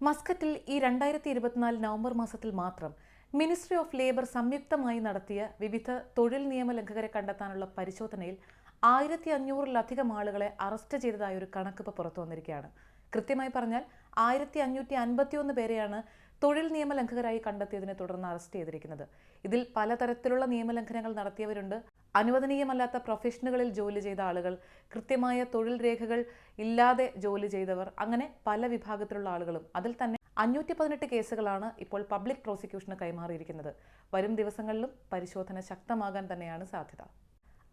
മസ്കറ്റിൽ ഈ 2024 നവംബർ മാസത്തിൽ മാത്രം മിനിസ്ട്രി ഓഫ് ലേബർ സംയുക്തമായി നടത്തിയ വിവിധ തൊഴിൽ നിയമലംഘകരെ കണ്ടെത്താനുള്ള പരിശോധനയിൽ 1500-ലധികം ആളുകളെ അറസ്റ്റ് ചെയ്തതായ ഒരു കണക്കിപ്പോൾ പുറത്തു വന്നിരിക്കുകയാണ്. കൃത്യമായി പറഞ്ഞാൽ 1551 പേരെയാണ് തൊഴിൽ നിയമലംഘകരായി കണ്ടെത്തിയതിനെ തുടർന്ന് അറസ്റ്റ് ചെയ്തിരിക്കുന്നത്. ഇതിൽ പലതരത്തിലുള്ള നിയമലംഘനങ്ങൾ നടത്തിയവരുണ്ട്. അനുവദനീയമല്ലാത്ത പ്രൊഫഷനുകളിൽ ജോലി ചെയ്ത ആളുകൾ, കൃത്യമായ തൊഴിൽ രേഖകൾ ഇല്ലാതെ ജോലി ചെയ്തവർ, അങ്ങനെ പല വിഭാഗത്തിലുള്ള ആളുകളും. അതിൽ തന്നെ 518 കേസുകളാണ് ഇപ്പോൾ പബ്ലിക് പ്രോസിക്യൂഷന് കൈമാറിയിരിക്കുന്നത്. വരും ദിവസങ്ങളിലും പരിശോധന ശക്തമാകാൻ തന്നെയാണ് സാധ്യത.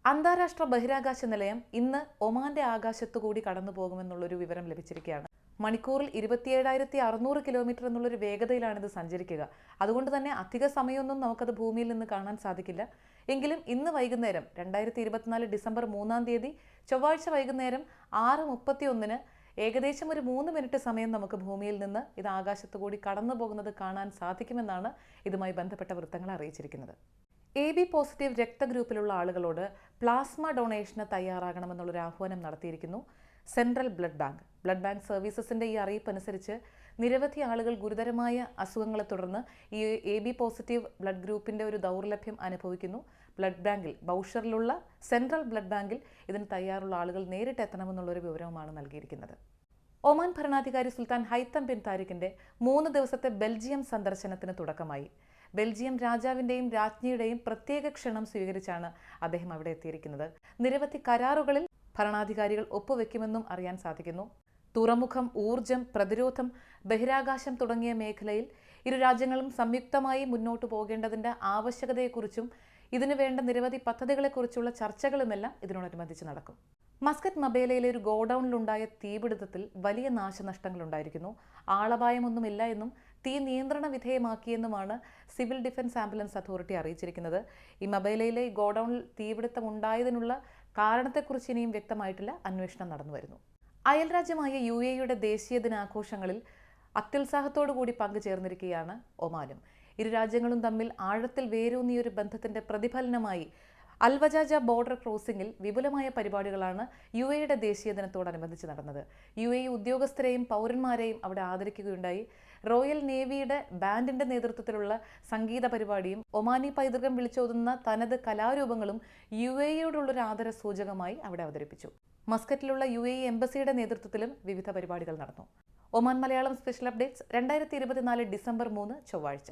അന്താരാഷ്ട്ര ബഹിരാകാശ നിലയം ഇന്ന് ഒമാന്റെ ആകാശത്തുകൂടി കടന്നു പോകുമെന്നുള്ളൊരു വിവരം ലഭിച്ചിരിക്കുകയാണ്. മണിക്കൂറിൽ 27,600 കിലോമീറ്റർ എന്നുള്ളൊരു വേഗതയിലാണിത് സഞ്ചരിക്കുക. അതുകൊണ്ട് തന്നെ അധിക സമയമൊന്നും നമുക്കത് ഭൂമിയിൽ നിന്ന് കാണാൻ സാധിക്കില്ല. എങ്കിലും ഇന്ന് വൈകുന്നേരം 2024 ഡിസംബർ 3-ാം തീയതി ചൊവ്വാഴ്ച വൈകുന്നേരം 6:31 ഏകദേശം ഒരു 3 മിനിറ്റ് സമയം നമുക്ക് ഭൂമിയിൽ നിന്ന് ഇത് ആകാശത്തുകൂടി കടന്നു പോകുന്നത് കാണാൻ സാധിക്കുമെന്നാണ് ഇതുമായി ബന്ധപ്പെട്ട വൃത്തങ്ങൾ അറിയിച്ചിരിക്കുന്നത്. AB പോസിറ്റീവ് രക്തഗ്രൂപ്പിലുള്ള ആളുകളോട് പ്ലാസ്മ ഡൊണേഷന് തയ്യാറാകണമെന്നുള്ളൊരു ആഹ്വാനം നടത്തിയിരിക്കുന്നു സെൻട്രൽ ബ്ലഡ് ബാങ്ക് സർവീസസിന്റെ ഈ അറിയിപ്പ് അനുസരിച്ച് നിരവധി ആളുകൾ ഗുരുതരമായ അസുഖങ്ങളെ തുടർന്ന് ഈ AB പോസിറ്റീവ് ബ്ലഡ് ഗ്രൂപ്പിന്റെ ഒരു ദൗർലഭ്യം അനുഭവിക്കുന്നു. ബ്ലഡ് ബാങ്കിൽ ബൗഷറിലുള്ള സെൻട്രൽ ബ്ലഡ് ബാങ്കിൽ ഇതിന് തയ്യാറുള്ള ആളുകൾ നേരിട്ട് എത്തണമെന്നുള്ളൊരു വിവരവുമാണ് നൽകിയിരിക്കുന്നത്. ഒമാൻ ഭരണാധികാരി സുൽത്താൻ ഹൈത്തം ബിൻ താരിഖിന്റെ 3 ദിവസത്തെ ബെൽജിയം സന്ദർശനത്തിന് തുടക്കമായി. ബെൽജിയം രാജാവിന്റെയും രാജ്ഞിയുടെയും പ്രത്യേക ക്ഷണം സ്വീകരിച്ചാണ് അദ്ദേഹം അവിടെ എത്തിയിരിക്കുന്നത്. നിരവധി കരാറുകളിൽ ഭരണാധികാരികൾ ഒപ്പുവെക്കുമെന്നും അറിയാൻ സാധിക്കുന്നു. തുറമുഖം, ഊർജം, പ്രതിരോധം, ബഹിരാകാശം തുടങ്ങിയ മേഖലയിൽ ഇരു രാജ്യങ്ങളും സംയുക്തമായി മുന്നോട്ടു പോകേണ്ടതിന്റെ ആവശ്യകതയെക്കുറിച്ചും ഇതിനു വേണ്ട നിരവധി പദ്ധതികളെക്കുറിച്ചുള്ള ചർച്ചകളുമെല്ലാം ഇതിനോടനുബന്ധിച്ച് നടക്കും. മസ്കറ്റ് മബേലയിലെ ഒരു ഗോഡൌണിലുണ്ടായ തീപിടുത്തത്തിൽ വലിയ നാശനഷ്ടങ്ങൾ ഉണ്ടായിരിക്കുന്നു. ആളപായമൊന്നുമില്ല എന്നും തീ നിയന്ത്രണ വിധേയമാക്കിയെന്നുമാണ് സിവിൽ ഡിഫൻസ് ആംബുലൻസ് അതോറിറ്റി അറിയിച്ചിരിക്കുന്നത്. ഈ മബേലയിലെ ഗോഡൌണിൽ തീപിടുത്തം ഉണ്ടായതിനുള്ള കാരണത്തെക്കുറിച്ച് ഇനിയും വ്യക്തമായിട്ടില്ല. അന്വേഷണം നടന്നുവരുന്നു. അയൽരാജ്യമായ UAE-യുടെ ദേശീയ ദിനാഘോഷങ്ങളിൽ അത്യുത്സാഹത്തോടുകൂടി പങ്കുചേർന്നിരിക്കുകയാണ് ഒമാനും. ഇരു രാജ്യങ്ങളും തമ്മിൽ ആഴത്തിൽ വേരൂന്നിയൊരു ബന്ധത്തിന്റെ പ്രതിഫലനമായി അൽവജാജ ബോർഡർ ക്രോസിംഗിൽ വിപുലമായ പരിപാടികളാണ് UAE-യുടെ ദേശീയ ദിനത്തോടനുബന്ധിച്ച് നടന്നത്. UAE ഉദ്യോഗസ്ഥരെയും പൗരന്മാരെയും അവിടെ ആദരിക്കുകയുണ്ടായി. റോയൽ നേവിയുടെ ബാൻഡിന്റെ നേതൃത്വത്തിലുള്ള സംഗീത പരിപാടിയും ഒമാനി പൈതൃകം വിളിച്ചോതുന്ന തനത് കലാരൂപങ്ങളും UAE-യോടുള്ളൊരു ആദര സൂചകമായി അവിടെ അവതരിപ്പിച്ചു. മസ്കറ്റിലുള്ള UAE എംബസിയുടെ നേതൃത്വത്തിലും വിവിധ പരിപാടികൾ നടന്നു. Oman Malayalam special updates 2024 December 3 ചൊവ്വാഴ്ച.